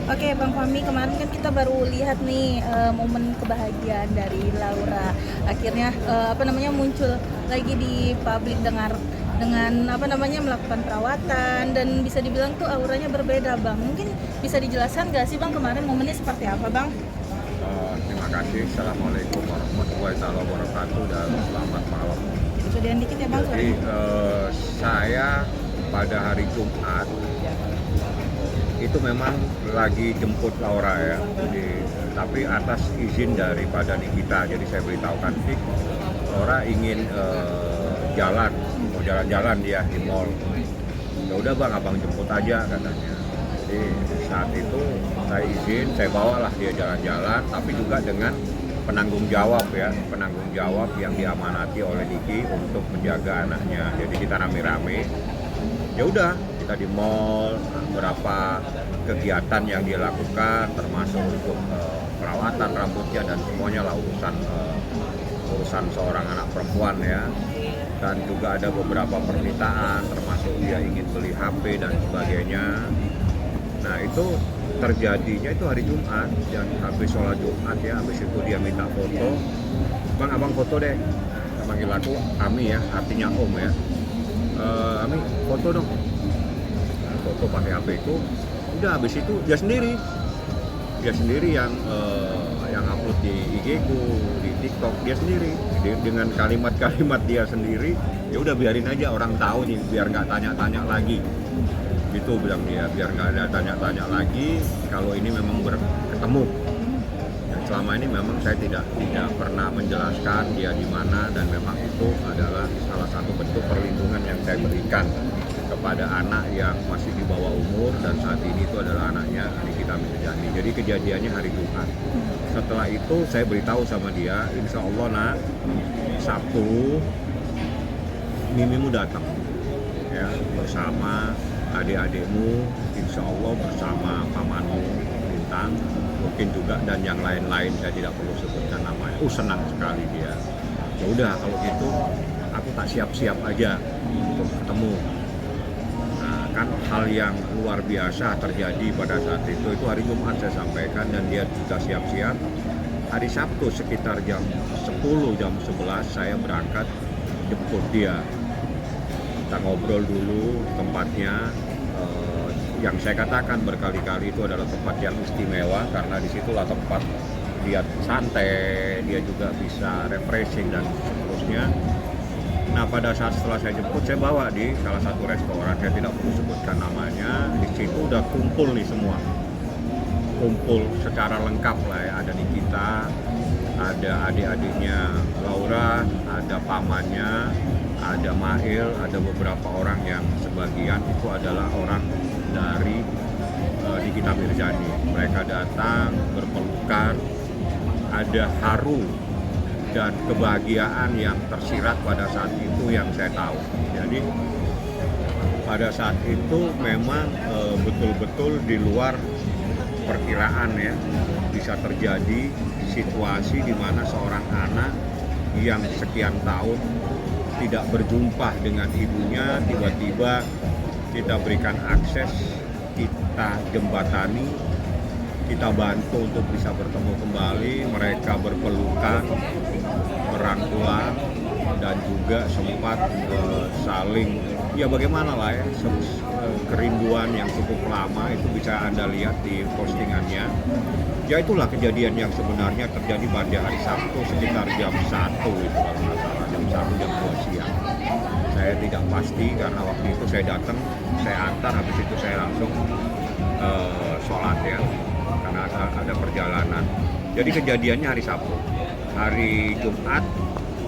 Oke, Bang Fahmi, kemarin kan kita baru lihat nih momen kebahagiaan dari Laura. Akhirnya muncul lagi di publik dengan melakukan perawatan dan bisa dibilang tuh auranya berbeda, Bang. Mungkin bisa dijelaskan nggak sih, Bang, kemarin momennya seperti apa, Bang? Terima kasih. Assalamualaikum warahmatullahi wabarakatuh dan selamat malam. Gedean dikit ya, Bang. Jadi saya pada hari Jumat itu memang lagi jemput Laura ya. Tapi atas izin daripada Nikita. Jadi saya beritahukan sih Laura ingin mau jalan-jalan dia di mall. Ya udah Bang, abang jemput aja katanya. Jadi saat itu saya izin, saya bawalah dia jalan-jalan, tapi juga dengan penanggung jawab yang diamanati oleh Niki untuk menjaga anaknya. Jadi kita rame-rame. Ya udah, kita di mall, beberapa kegiatan yang dia lakukan, termasuk untuk perawatan rambutnya dan semuanya lah urusan seorang anak perempuan ya. Dan juga ada beberapa permintaan, termasuk dia ingin beli HP dan sebagainya. Nah itu terjadinya itu hari Jumat, dan habis sholat Jumat ya, habis itu dia minta foto. Bang, abang foto deh. Saya panggil aku Ami ya, artinya Om ya. Ami foto dong. Nah, foto pakai HP itu. Udah habis itu dia sendiri yang upload di IG ku, di TikTok dia sendiri. Dengan kalimat-kalimat dia sendiri, ya udah biarin aja orang tahu nih, biar nggak tanya-tanya lagi. Gitu bilang dia, biar nggak ada tanya-tanya lagi kalau ini memang ketemu. Dan selama ini memang saya tidak pernah menjelaskan dia di mana, dan memang itu adalah salah satu bentuk perlindungan yang saya berikan kepada anak yang masih di bawah umur, dan saat ini itu adalah anaknya Nikita Mirzani. Jadi kejadiannya hari Jumat. Setelah itu saya beritahu sama dia, insya Allah nak, Sabtu mimimu datang ya, bersama adik-adikmu, insya Allah bersama pamanmu Bintang, mungkin juga, dan yang lain-lain saya tidak perlu sebutkan namanya. Senang sekali dia. Ya udah kalau gitu aku tak siap-siap aja untuk ketemu. Nah, kan hal yang luar biasa terjadi pada saat itu hari Jumat saya sampaikan, dan dia sudah siap-siap. Hari Sabtu sekitar jam 10, jam 11 saya berangkat jemput dia. Kita ngobrol dulu tempatnya, yang saya katakan berkali-kali itu adalah tempat yang istimewa, karena disitulah tempat dia santai, dia juga bisa refreshing dan seterusnya. Nah pada saat setelah saya jemput, saya bawa di salah satu restoran, saya tidak perlu sebutkan namanya. Di situ udah kumpul nih semua, kumpul secara lengkap lah ya. Ada Nikita, ada adik-adiknya Laura, ada pamannya, ada Mail, ada beberapa orang yang sebagian itu adalah orang dari Nikita Mirzani. Mereka datang berpelukan, ada haru dan kebahagiaan yang tersirat pada saat itu yang saya tahu. Jadi pada saat itu memang betul-betul di luar perkiraan ya, bisa terjadi situasi di mana seorang anak yang sekian tahun tidak berjumpa dengan ibunya, tiba-tiba kita berikan akses, kita jembatani, kita bantu untuk bisa bertemu kembali. Mereka berpelukan, merangkulan, dan juga sempat saling, ya bagaimana lah ya, kerinduan yang cukup lama itu bisa Anda lihat di postingannya. Ya itulah kejadian yang sebenarnya terjadi pada hari Sabtu sekitar jam 1 itu kalau nggak salah, jam 1, jam 2 siang. Saya tidak pasti karena waktu itu saya datang, saya antar, habis itu saya langsung sholat ya, karena ada perjalanan. Jadi kejadiannya hari Sabtu. Hari Jumat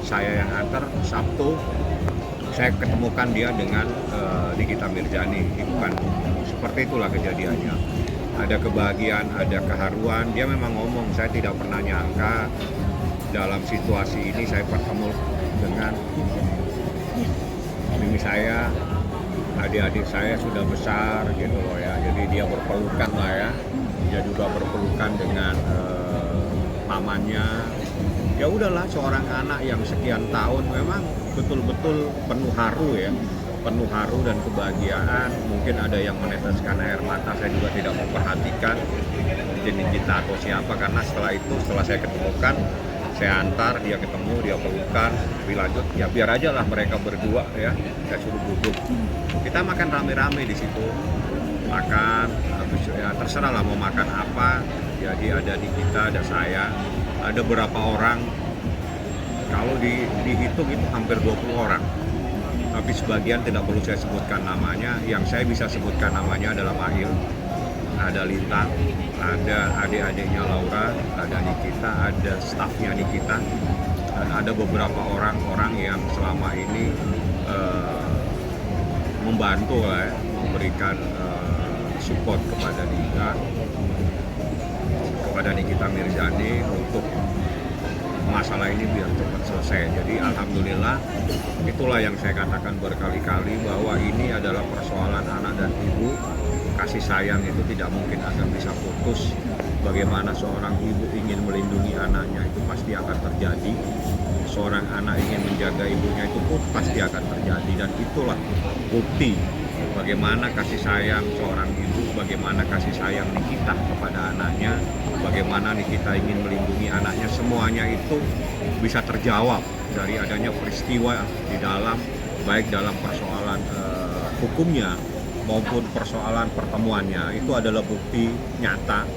saya yang antar, Sabtu saya ketemukan dia dengan Nikita Mirzani di Bandung. Seperti itulah kejadiannya. Ada kebahagiaan, ada keharuan. Dia memang ngomong, saya tidak pernah nyangka dalam situasi ini saya bertemu dengan mimi saya, adik-adik saya sudah besar gitu loh ya. Jadi dia berpelukan lah ya. Dia juga berpelukan dengan pamannya. Ya udahlah, seorang anak yang sekian tahun memang betul-betul penuh haru ya. penuh haru dan kebahagiaan. Mungkin ada yang meneteskan air mata, saya juga tidak memperhatikan mungkin Nikita atau siapa, karena setelah saya ketemukan, saya antar, dia ketemu, dia pelukan, lebih lanjut ya biar aja lah mereka berdua ya, saya suruh duduk, kita makan rame-rame di situ, makan, habis ya terserah lah mau makan apa. Jadi ada Nikita, ada saya, ada berapa orang, kalau dihitung itu hampir 20 orang, tapi sebagian tidak perlu saya sebutkan namanya. Yang saya bisa sebutkan namanya adalah Mahil, ada Lintang, ada adik-adiknya Laura, ada Nikita, ada stafnya Nikita, dan ada beberapa orang-orang yang selama ini membantu lah ya, memberikan support kepada Nikita Mirzani untuk masalah ini biar cepat selesai. Jadi alhamdulillah, itulah yang saya katakan berkali-kali bahwa ini adalah persoalan anak dan ibu. Kasih sayang itu tidak mungkin akan bisa putus. Bagaimana seorang ibu ingin melindungi anaknya itu pasti akan terjadi. Seorang anak ingin menjaga ibunya itu pun pasti akan terjadi. Dan itulah bukti bagaimana kasih sayang seorang ibu, bagaimana kasih sayang Nikita kepada anaknya, bagaimana Nikita ingin melindungi anaknya. Semuanya itu bisa terjawab dari adanya peristiwa di dalam, baik dalam persoalan hukumnya maupun persoalan pertemuannya. Itu adalah bukti nyata.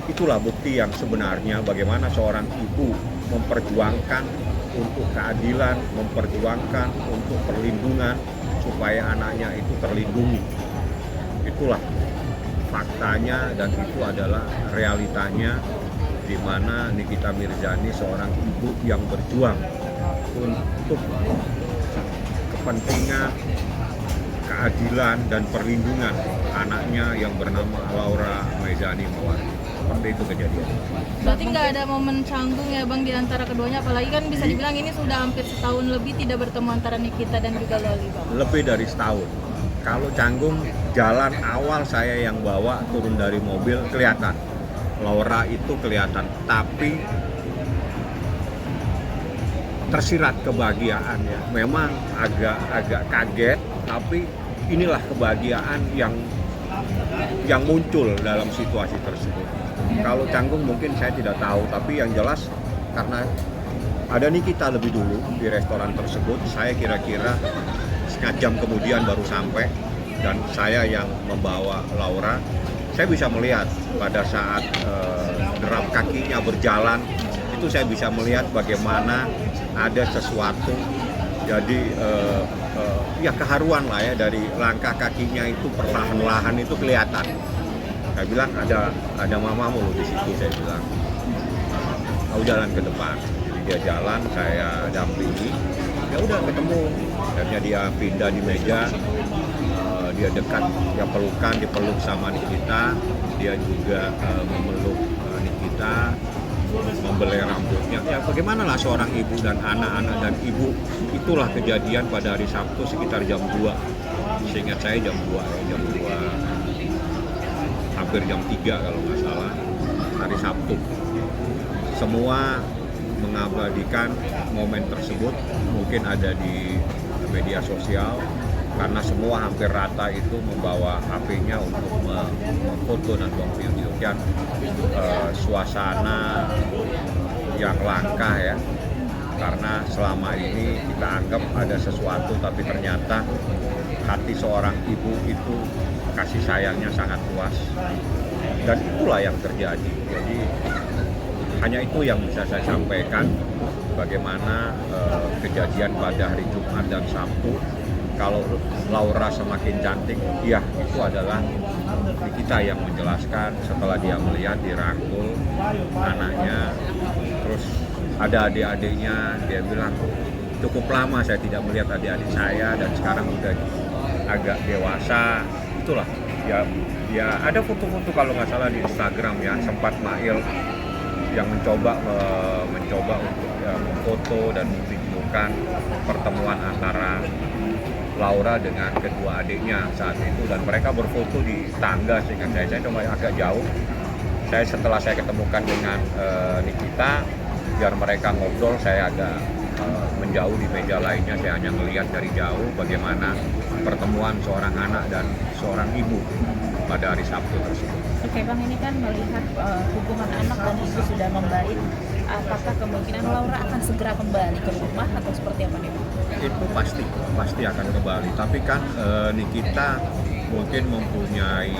Itulah bukti yang sebenarnya bagaimana seorang ibu memperjuangkan untuk keadilan, memperjuangkan untuk perlindungan supaya anaknya itu terlindungi. Itulah faktanya dan itu adalah realitanya, di mana Nikita Mirzani seorang ibu yang berjuang untuk kepentingan keadilan dan perlindungan anaknya yang bernama Laura Maizani Mawardi. Seperti itu kejadian. Berarti nggak ada momen canggung ya Bang di antara keduanya, apalagi kan bisa dibilang ini sudah hampir setahun lebih tidak bertemu antara Nikita dan juga Loli Bang. Lebih dari setahun. Kalau canggung, jalan awal saya yang bawa turun dari mobil kelihatan. Laura itu kelihatan, tapi tersirat kebahagiaan ya. Memang agak kaget, tapi inilah kebahagiaan yang muncul dalam situasi tersebut. Kalau canggung mungkin saya tidak tahu, tapi yang jelas karena ada Nikita lebih dulu di restoran tersebut, saya kira-kira setengah jam kemudian baru sampai, dan saya yang membawa Laura. Saya bisa melihat pada saat derap kakinya berjalan, itu saya bisa melihat bagaimana ada sesuatu. Jadi ya keharuan lah ya, dari langkah kakinya itu perlahan-lahan itu kelihatan. Saya bilang ada mamamu loh di situ, saya bilang. Kau jalan ke depan. Jadi dia jalan, saya dampingi. Ya udah ketemu. Akhirnya dia pindah di meja. Dia dekat, dia dipeluk sama Nikita. Dia juga memeluk Nikita, membelai rambutnya. Ya bagaimana lah seorang ibu dan anak-anak dan ibu. Itulah kejadian pada hari Sabtu sekitar jam 2. Seingat saya jam 2, hampir jam 3 kalau nggak salah, hari Sabtu. Semua mengabadikan momen tersebut, mungkin ada di media sosial, karena semua hampir rata itu membawa HP-nya untuk memfoto dan memvideokan suasana yang langka ya. Karena selama ini kita anggap ada sesuatu, tapi ternyata hati seorang ibu itu kasih sayangnya sangat luas, dan itulah yang terjadi. Jadi hanya itu yang bisa saya sampaikan, bagaimana kejadian pada hari Jumat dan Sabtu. Kalau Laura semakin cantik, ya itu adalah kita yang menjelaskan setelah dia melihat dirangkul anaknya, terus ada adik-adiknya, dia bilang cukup lama saya tidak melihat adik-adik saya dan sekarang udah agak dewasa. Itulah ya ada foto-foto kalau nggak salah di Instagram ya, sempat Mahil yang mencoba untuk memfoto dan memvideokan pertemuan antara Laura dengan kedua adiknya saat itu, dan mereka berfoto di tangga. Seingat saya cuma agak jauh. Setelah saya ketemukan dengan Nikita, biar mereka ngobrol, saya agak menjauh di meja lainnya, saya hanya melihat dari jauh bagaimana pertemuan seorang anak dan seorang ibu pada hari Sabtu tersebut. Oke Bang, ini kan melihat hubungan anak dan ibu sudah membaik, apakah kemungkinan Laura akan segera kembali ke rumah atau seperti apa nih Bang? Itu pasti akan kembali, tapi kan Nikita mungkin mempunyai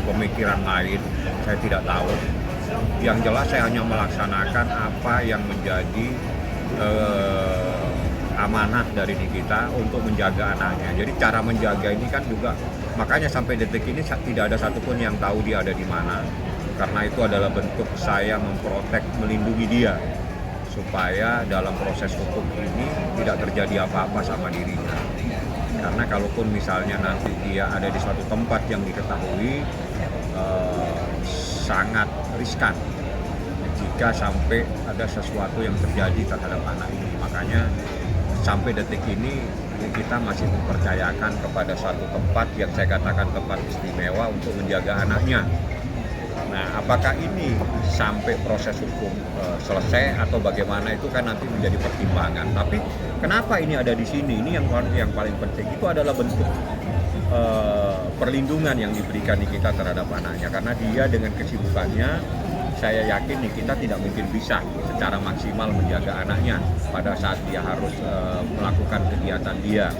pemikiran lain, saya tidak tahu. Yang jelas saya hanya melaksanakan apa yang menjadi amanah dari Nikita untuk menjaga anaknya. Jadi cara menjaga ini kan juga, makanya sampai detik ini tidak ada satupun yang tahu dia ada di mana, karena itu adalah bentuk saya memprotek, melindungi dia supaya dalam proses hukum ini tidak terjadi apa-apa sama dirinya. Karena kalaupun misalnya nanti dia ada di suatu tempat yang diketahui, sangat riskan jika sampai ada sesuatu yang terjadi terhadap anak ini. Makanya sampai detik ini kita masih mempercayakan kepada suatu tempat yang saya katakan tempat istimewa untuk menjaga anaknya. Nah, apakah ini sampai proses hukum selesai atau bagaimana, itu kan nanti menjadi pertimbangan. Tapi kenapa ini ada di sini? Ini yang paling penting itu adalah bentuk perlindungan yang diberikan Nikita terhadap anaknya, karena dia dengan kesibukannya, saya yakin Nikita tidak mungkin bisa secara maksimal menjaga anaknya pada saat dia harus melakukan kegiatan dia,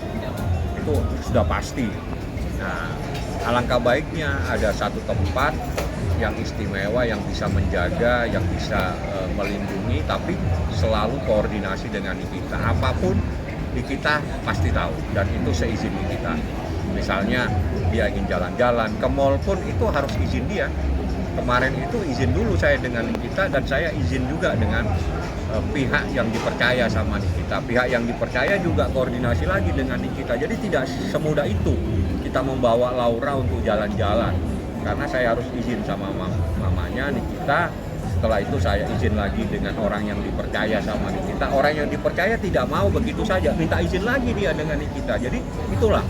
itu sudah pasti. Nah, alangkah baiknya ada satu tempat yang istimewa yang bisa menjaga, yang bisa melindungi, tapi selalu koordinasi dengan Nikita. Apapun Nikita pasti tahu, dan itu seizin Nikita. Misalnya dia ingin jalan-jalan ke mall pun itu harus izin dia. Kemarin itu izin dulu saya dengan Nikita, dan saya izin juga dengan pihak yang dipercaya sama Nikita. Pihak yang dipercaya juga koordinasi lagi dengan Nikita. Jadi tidak semudah itu kita membawa Laura untuk jalan-jalan, karena saya harus izin sama mamanya Nikita. Setelah itu saya izin lagi dengan orang yang dipercaya sama Nikita. Orang yang dipercaya tidak mau begitu saja, minta izin lagi dia dengan Nikita. Jadi itulah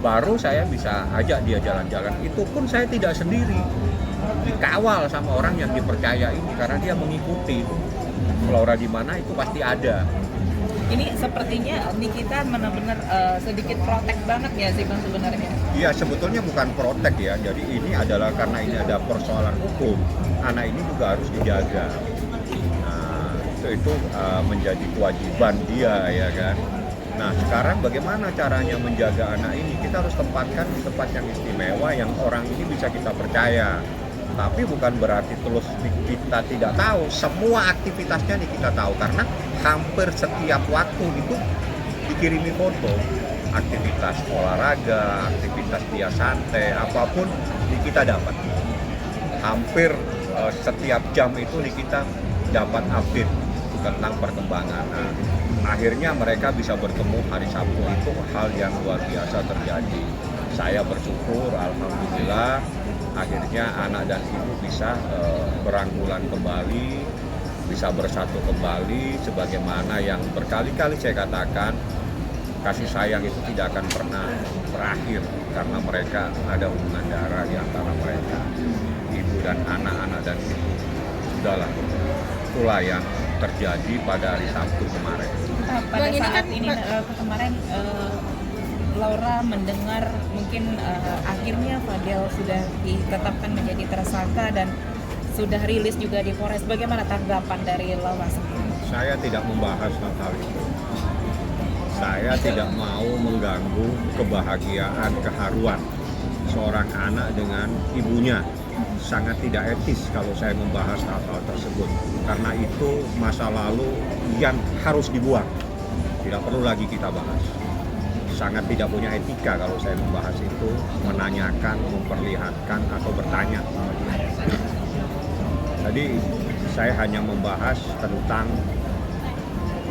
baru saya bisa ajak dia jalan-jalan. Itu pun saya tidak sendiri, dikawal sama orang yang dipercaya ini, karena dia mengikuti. Laura di mana itu pasti ada. Ini sepertinya Nikita benar-benar sedikit protek banget ya sih Bang sebenarnya? Iya, sebetulnya bukan protek ya. Jadi ini adalah karena ini ada persoalan hukum. Anak ini juga harus dijaga. Nah, itu menjadi kewajiban dia, ya kan. Nah, sekarang bagaimana caranya menjaga anak ini? Kita harus tempatkan di tempat yang istimewa, yang orang ini bisa kita percaya. Tapi bukan berarti terus kita tidak tahu. Semua aktivitasnya nih kita tahu, karena hampir setiap waktu itu dikirimi foto. Aktivitas olahraga, aktivitas dia santai, apapun kita dapat. Hampir setiap jam itu kita dapat update tentang perkembangan. Nah, akhirnya mereka bisa bertemu hari Sabtu, itu hal yang luar biasa terjadi. Saya bersyukur, alhamdulillah, akhirnya anak dan ibu bisa berangkulan kembali, bisa bersatu kembali, sebagaimana yang berkali-kali saya katakan, kasih sayang itu tidak akan pernah berakhir, karena mereka ada hubungan darah di antara mereka, ibu dan anak dan ibu. Sudahlah, itulah yang terjadi pada hari Sabtu kemarin. Pada saat ini kemarin Laura mendengar mungkin akhirnya Fadel sudah ditetapkan menjadi tersangka dan sudah rilis juga di Polres. Bagaimana tanggapan dari Laura sendiri? Saya tidak membahas hal itu. Saya tidak mau mengganggu kebahagiaan, keharuan seorang anak dengan ibunya. Sangat tidak etis kalau saya membahas hal-hal tersebut, karena itu masa lalu yang harus dibuang, tidak perlu lagi kita bahas. Sangat tidak punya etika kalau saya membahas itu, menanyakan, memperlihatkan atau bertanya. Jadi saya hanya membahas tentang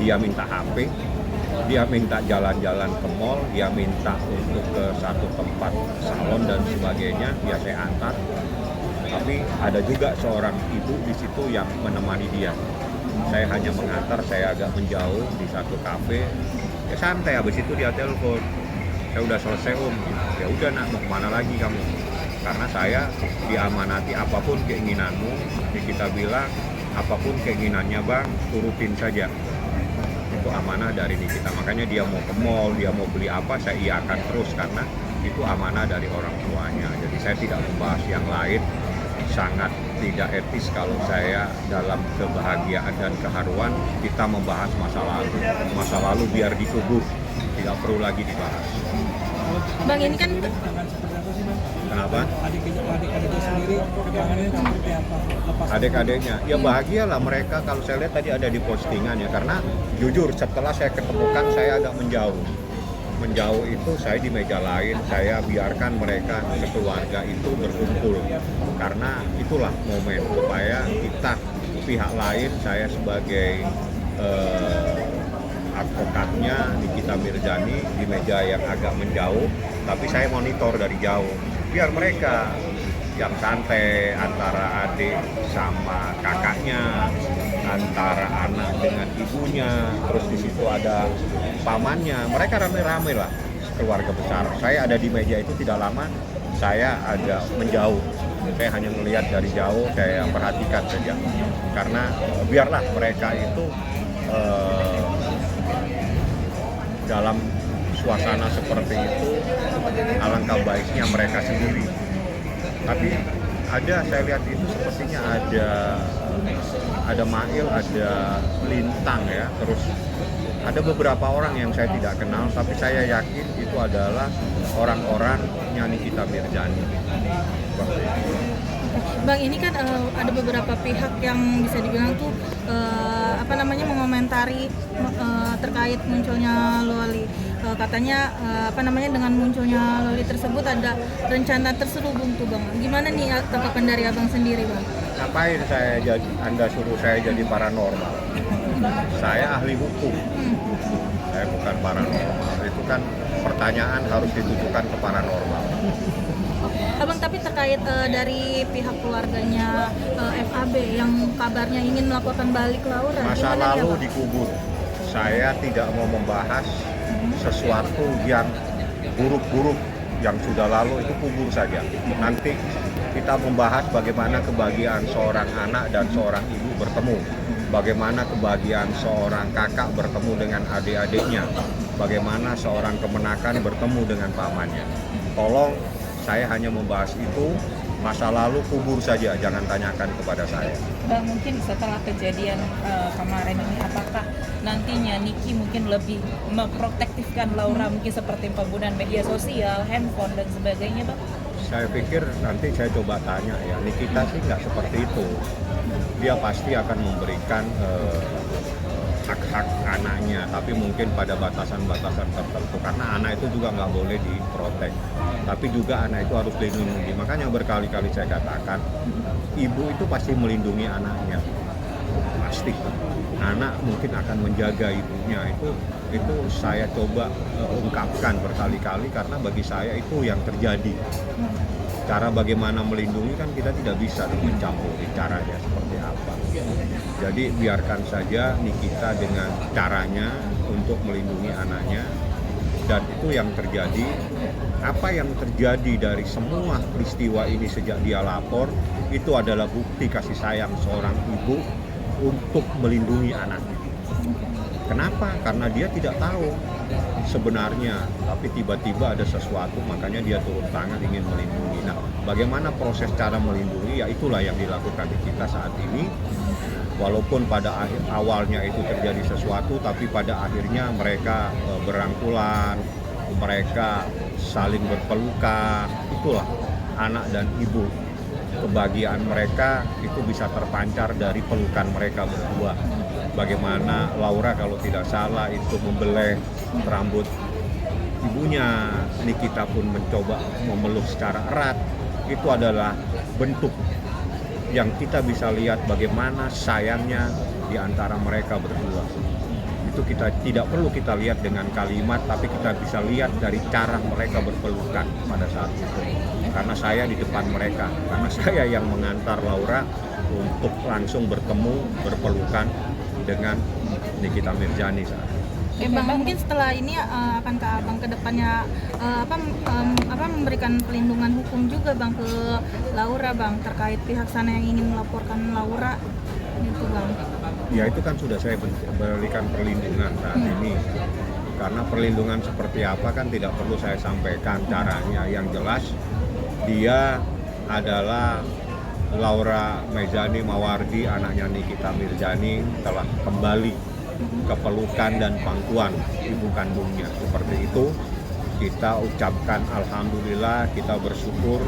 dia minta HP, dia minta jalan-jalan ke mall, dia minta untuk ke satu tempat salon dan sebagainya, dia saya antar. Tapi ada juga seorang ibu di situ yang menemani dia. Saya hanya mengantar, saya agak menjauh di satu kafe. Ya santai, habis itu dia telepon. Saya udah selesai om. Ya udah nak, mau kemana lagi kamu? Karena saya diamanati, apapun keinginanmu, kita bilang apapun keinginannya bang, turutin saja. Itu amanah dari Nikita. Makanya dia mau ke mall, dia mau beli apa, saya iakan terus karena itu amanah dari orang tuanya. Jadi saya tidak membahas yang lain. Sangat tidak etis kalau saya dalam kebahagiaan dan keharuan kita membahas masa lalu. Masa lalu biar dikubur, tidak perlu lagi dibahas. Bang, ini kan Kenapa? Adik-adiknya sendiri keterangannya seperti apa? Lepas Adik-adiknya, ya bahagialah mereka. Kalau saya lihat tadi ada di postingan ya, karena jujur setelah saya ketemukan saya agak menjauh itu saya di meja lain, saya biarkan mereka sekeluarga itu berkumpul karena itulah momen supaya kita pihak lain, saya sebagai advokatnya Nikita Mirzani di meja yang agak menjauh, tapi saya monitor dari jauh biar mereka yang santai antara adik sama kakaknya, antara anak dengan ibunya, terus di situ ada pamannya, mereka rame-rame lah keluarga besar. Saya ada di meja itu tidak lama, saya agak menjauh, saya hanya melihat dari jauh, saya perhatikan saja karena biarlah mereka itu dalam suasana seperti itu, alangkah baiknya mereka sendiri. Tapi saya lihat itu sepertinya ada Mail, ada Lintang ya, terus ada beberapa orang yang saya tidak kenal, tapi saya yakin itu adalah orang-orangnya Nikita Mirzani. Bang, ini kan ada beberapa pihak yang bisa dibilang tuh mengomentari terkait munculnya Loli. Katanya dengan munculnya Loli tersebut ada rencana terselubung tuh Bang. Gimana nih tanggapan dari Abang sendiri Bang? Ngapain Anda suruh saya jadi paranormal? Saya ahli hukum. Saya bukan paranormal. Itu kan pertanyaan harus ditujukan ke paranormal. Abang, tapi terkait dari pihak keluarganya FAB yang kabarnya ingin melaporkan balik Laura. Masa lalu dikubur. Saya tidak mau membahas sesuatu yang buruk-buruk yang sudah lalu, itu kubur saja. Nanti kita membahas bagaimana kebahagiaan seorang anak dan seorang ibu bertemu. Bagaimana kebahagiaan seorang kakak bertemu dengan adik-adiknya. Bagaimana seorang kemenakan bertemu dengan pamannya. Tolong, saya hanya membahas itu, masa lalu kubur saja, jangan tanyakan kepada saya. Bang, mungkin setelah kejadian kemarin ini, apakah nantinya Niki mungkin lebih memprotektifkan Laura mungkin seperti penggunaan media sosial, handphone dan sebagainya, Bang? Saya pikir nanti saya coba tanya ya, Nikita sih nggak seperti itu. Dia pasti akan memberikan hak-hak anaknya, tapi mungkin pada batasan-batasan tertentu, karena anak itu juga nggak boleh diprotek, tapi juga anak itu harus dilindungi. Makanya berkali-kali saya katakan, ibu itu pasti melindungi anaknya, pasti. Anak mungkin akan menjaga ibunya, itu saya coba ungkapkan berkali-kali karena bagi saya itu yang terjadi. Cara bagaimana melindungi kan kita tidak bisa mencampuri caranya seperti apa. Jadi biarkan saja Nikita dengan caranya untuk melindungi anaknya, dan itu yang terjadi. Apa yang terjadi dari semua peristiwa ini sejak dia lapor itu adalah bukti kasih sayang seorang ibu untuk melindungi anaknya. Kenapa? Karena dia tidak tahu sebenarnya, tapi tiba-tiba ada sesuatu, makanya dia turun tangan ingin melindungi. Nah, bagaimana proses cara melindungi? Ya itulah yang dilakukan di kita saat ini. Walaupun pada awalnya itu terjadi sesuatu, tapi pada akhirnya mereka berangkulan, mereka saling berpelukan. Itulah anak dan ibu. Kebahagiaan mereka itu bisa terpancar dari pelukan mereka berdua. Bagaimana Laura kalau tidak salah itu membelai rambut ibunya, Nikita pun mencoba memeluk secara erat. Itu adalah bentuk yang kita bisa lihat bagaimana sayangnya di antara mereka berdua. Itu kita tidak perlu kita lihat dengan kalimat, tapi kita bisa lihat dari cara mereka berpelukan pada saat itu. Karena saya di depan mereka, karena saya yang mengantar Laura untuk langsung bertemu, berpelukan dengan Nikita Mirzani saat itu. Oke Bang, mungkin setelah ini akan ke Abang ke depannya memberikan pelindungan hukum juga Bang ke Laura Bang, terkait pihak sana yang ingin melaporkan Laura. gitu Bang. Ya itu kan sudah saya berikan perlindungan saat ini. Karena perlindungan seperti apa kan tidak perlu saya sampaikan caranya. Yang jelas dia adalah Laura Mejani Mawardi, anaknya Nikita Mirzani, telah kembali ke pelukan dan pangkuan ibu kandungnya. Seperti itu kita ucapkan alhamdulillah, kita bersyukur,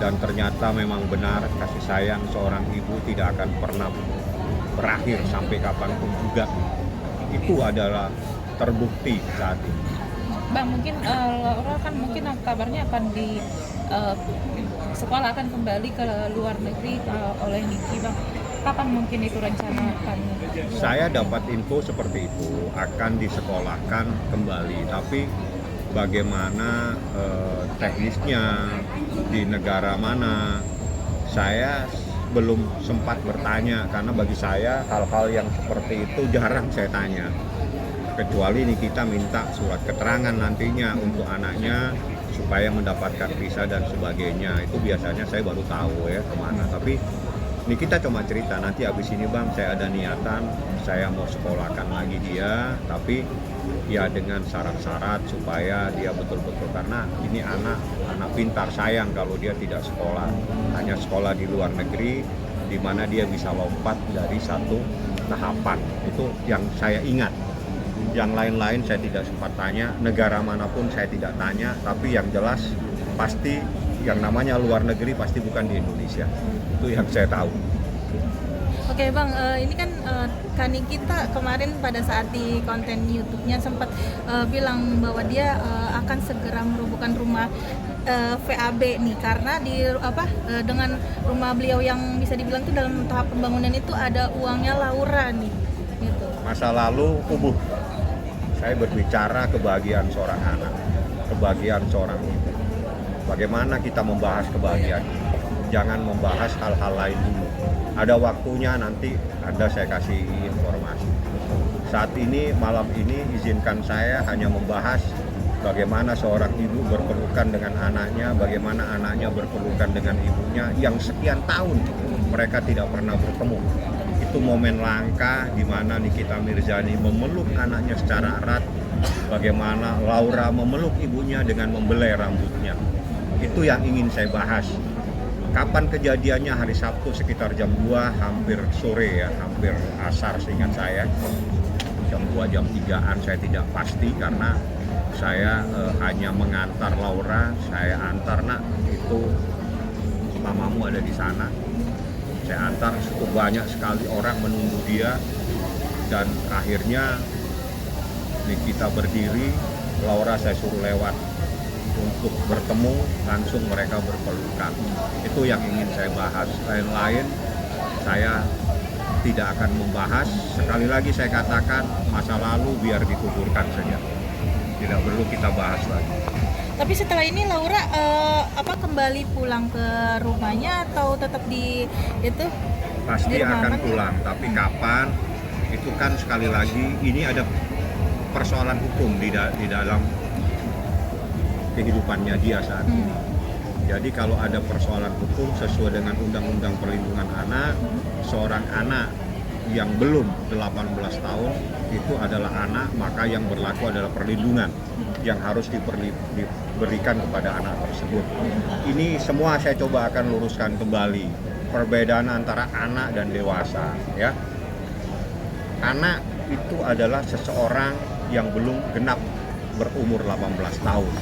dan ternyata memang benar kasih sayang seorang ibu tidak akan pernah berakhir sampai kapanpun juga. Itu adalah terbukti saat ini. Bang, mungkin Laura kan mungkin kabarnya akan di sekolah akan kembali ke luar negeri oleh Niki Bang. Kapan mungkin itu rencana akan? Saya dapat info seperti itu, akan disekolahkan kembali, tapi bagaimana teknisnya, di negara mana, saya belum sempat bertanya, karena bagi saya hal-hal yang seperti itu jarang saya tanya, kecuali Nikita minta surat keterangan nantinya untuk anaknya supaya mendapatkan visa dan sebagainya. Itu biasanya saya baru tahu ya kemana. Tapi Nikita cuma cerita, nanti habis ini Bang saya ada niatan, saya mau sekolahkan lagi dia, tapi ya dengan syarat-syarat supaya dia betul-betul, karena ini anak pintar, sayang kalau dia tidak sekolah, hanya sekolah di luar negeri di mana dia bisa lompat dari satu tahapan. Itu yang saya ingat. Yang lain-lain saya tidak sempat tanya, negara manapun saya tidak tanya, tapi yang jelas pasti yang namanya luar negeri pasti bukan di Indonesia. Itu yang saya tahu. Oke Bang, ini kan Kak Nikita kemarin pada saat di konten YouTube-nya sempat bilang bahwa dia akan segera merobohkan rumah VAB nih, karena dengan rumah beliau yang bisa dibilang itu dalam tahap pembangunan itu ada uangnya Laura nih gitu. Masa lalu kubuh. Saya berbicara kebahagiaan seorang anak, kebahagiaan seorang ibu. Bagaimana kita membahas kebahagiaan? Jangan membahas hal-hal lain dulu. Ada waktunya nanti saya kasih informasi. Saat ini, malam ini, izinkan saya hanya membahas bagaimana seorang ibu berpelukan dengan anaknya, bagaimana anaknya berpelukan dengan ibunya yang sekian tahun mereka tidak pernah bertemu. Itu momen langka di mana Nikita Mirzani memeluk anaknya secara erat, bagaimana Laura memeluk ibunya dengan membelai rambutnya. Itu yang ingin saya bahas. Kapan kejadiannya? Hari Sabtu sekitar jam 2, hampir sore ya, hampir asar seingat saya. Jam 2, jam 3-an saya tidak pasti, karena saya hanya mengantar Laura. Saya antar, nak, itu mamamu ada di sana. Saya antar, cukup banyak sekali orang menunggu dia, dan akhirnya Nikita berdiri, Laura saya suruh lewat untuk bertemu, langsung mereka berpelukan. Itu yang ingin saya bahas. Lain-lain saya tidak akan membahas. Sekali lagi saya katakan, masa lalu biar dikuburkan saja, tidak perlu kita bahas lagi. Tapi setelah ini Laura kembali pulang ke rumahnya atau tetap di itu? Pasti di rumah akan apa? pulang, tapi kapan? Itu kan sekali lagi ini ada persoalan hukum di dalam kehidupannya dia saat ini. Jadi kalau ada persoalan hukum sesuai dengan Undang-Undang Perlindungan Anak, seorang anak yang belum 18 tahun itu adalah anak, maka yang berlaku adalah perlindungan yang harus diberikan kepada anak tersebut. Ini semua saya coba akan luruskan kembali, perbedaan antara anak dan dewasa ya. Anak itu adalah seseorang yang belum genap berumur 18 tahun.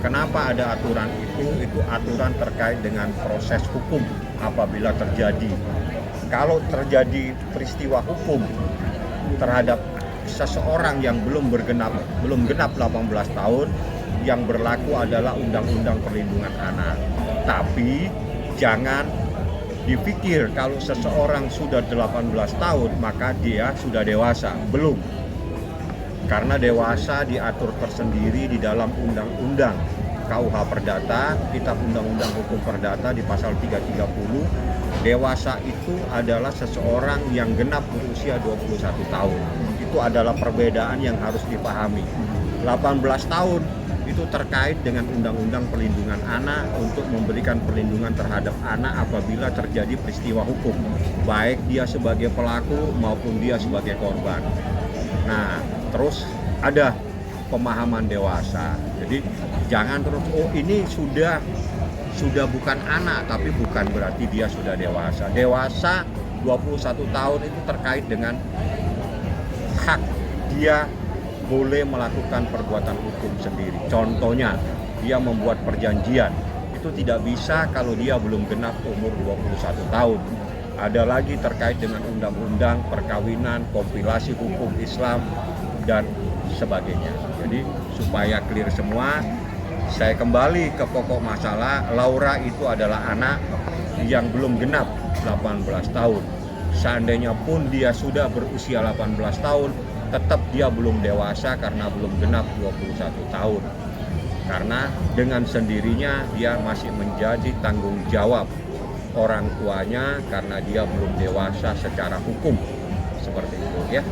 Kenapa ada aturan itu? Itu aturan terkait dengan proses hukum apabila terjadi. Kalau terjadi peristiwa hukum terhadap seseorang yang belum genap 18 tahun, yang berlaku adalah Undang-Undang Perlindungan Anak. Tapi jangan dipikir kalau seseorang sudah 18 tahun maka dia sudah dewasa. Belum. Karena dewasa diatur tersendiri di dalam Undang-Undang KUH Perdata, Kitab Undang-Undang Hukum Perdata di pasal 330. Dewasa itu adalah seseorang yang genap berusia 21 tahun. Itu adalah perbedaan yang harus dipahami. 18 tahun itu terkait dengan Undang-Undang Perlindungan Anak untuk memberikan perlindungan terhadap anak apabila terjadi peristiwa hukum, baik dia sebagai pelaku maupun dia sebagai korban. Nah, terus ada pemahaman dewasa. Jadi jangan terus ini sudah bukan anak, tapi bukan berarti dia sudah dewasa. Dewasa 21 tahun itu terkait dengan hak dia boleh melakukan perbuatan hukum sendiri. Contohnya, dia membuat perjanjian. Itu tidak bisa kalau dia belum genap umur 21 tahun. Ada lagi terkait dengan undang-undang perkawinan, kompilasi hukum Islam, dan sebagainya. Jadi supaya clear semua, saya kembali ke pokok masalah. Laura itu adalah anak yang belum genap 18 tahun. Seandainya pun dia sudah berusia 18 tahun, tetap dia belum dewasa karena belum genap 21 tahun. Karena dengan sendirinya dia masih menjadi tanggung jawab orang tuanya karena dia belum dewasa secara hukum. Seperti itu ya.